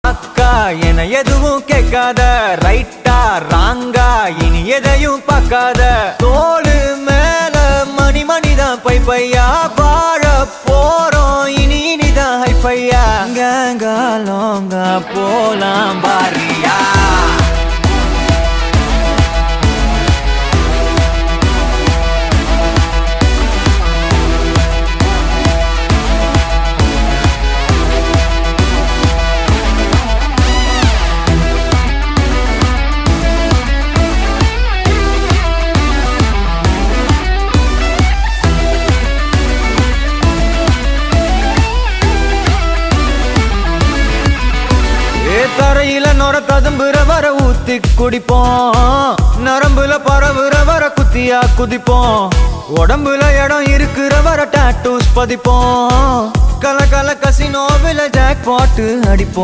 அக்கா என எதுவும் கேட்காத, ரைட்டா ராங்கா இனி எதையும் பார்க்காத. தோளு மேல மணி மணிதான் பை பையா, வாழ போறோம் இனி இனிதான் ஹைஃபையா. கேங்கா லோங்கா போலாம் பாரியா. தரையில நொர ததும்புற வர ஊத்தி குடிப்போம், நரம்புல பரவுற வர குத்தியா குதிப்போம். உடம்புல இடம் இருக்கிற வர டாட்டூஸ் பதிப்போம், கல கல கசினோவில ஜாக் பாட்டு அடிப்போம்.